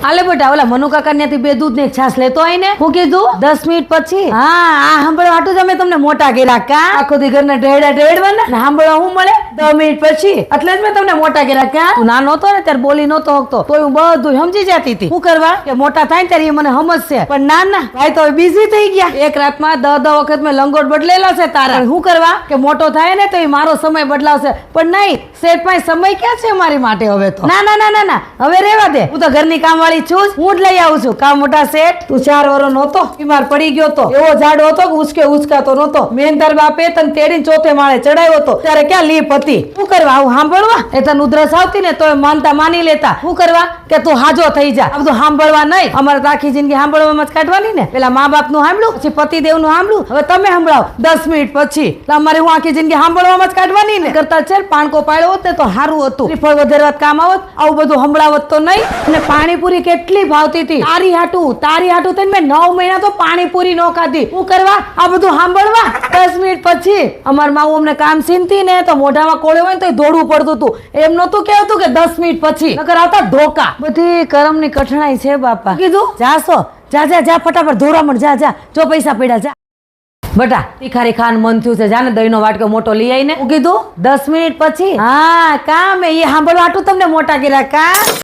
આલે બેટા ઓલા મનુ કાકા ત્યાંથી 2 દૂધ ને 1 છાશ લેતો આઈ ને હું કીધું 10 મિનિટ પછી હા આ સાંભળવા હાટું જ અમે તમને મોટા કર્યા કા આખો દી ઘરના ઢેડવાના ને સાંભળવા હું મળે 10 મિનિટ પછી એટલે જ મેં તમને મોટા કર્યા કા તું નાનો હતો ને ત્યારે બોલી નતો હકતો તોય હું બધું સમજી જતી હતી. શું કરવા કે મોટા થાય ત્યારે એ મને સમજશે પણ ના ભાઈ તો બીઝી થઈ ગયા. એક રાતમાં 10 વખત મેં લંગોટ બદલેલા છે તારા. શું કરવા કે મોટો થાય ને તો એ મારો સમય બદલાવશે પણ નહીં શેઠ ભાઈ સમય ક્યાં છે મારી માટે હવે તો ના હવે રેવા દે. હું તો ઘરની કામવાળી છું હું જ લઈ આવું છું. કા મોટા શેઠ તું 4 વર્ષ નહોતો બીમાર પડી ગયો તો એવો જાડો હતો કે ઉચકાતો નહોતો. મેં તાર બાપે તને તેડીને 4થે માળે ચડાવ્યો હતો ત્યારે ક્યાં લીપ હતી. શું કરવા આવું સાંભળવા એ તને ઉધરસ આવતી ને તો માનતા માની લેતા. શું કરવા કે તું હાજો થઈ જા. આ બધું સાંભળવા નહીં. અમારે તો આખી જિંદગી સાંભળવામાં જ કાઢવાની ને. પેલા મા બાપ નું સાંભળ્યું પછી પતિદેવ નું સાંભળ્યું હવે તમે સંભળાવો 10 મિનિટ પછી. અમારે હું આખી જિંદગી સાંભળવામાં જ કાઢવાની ને. કરતા છે પાણકો પાડ્યો હોત ને તો સારું હતું. શ્રીફળ વધારવા કામ આવત આવું બધું સંભળાવત તો નહીં. અને પાણીપુરી કેટલી ભાવતી હતી તારી હાટું થઈને મેં 9 મહિના તો પાણીપુરી ન ખાધી. શું કરવા આ બધું સાંભળવા 10 મિનિટ પછી. અમાર માવું અમને કામ સીનતી ને તો મોઢામાં કોળે હોય ને તો દોડવું પડતું હતું. એમ નતું કહેતું કે 10 મિનિટ પછી નકર આવતા ધોકા. બધી કરમની કઠણાઈ છે બાપા. કીધું જાશો જા ફટાફટ ધોરા મણ જા જો પૈસા પડ્યા જા. બટા તીખારી ખાન મન થયું છે જાને દહીં નો વાટકો મોટો લઈ આવીને. હું કીધું 10 મિનિટ પછી હા કામ એ સાંભળવા આટલું તમને મોટા કર્યા કા.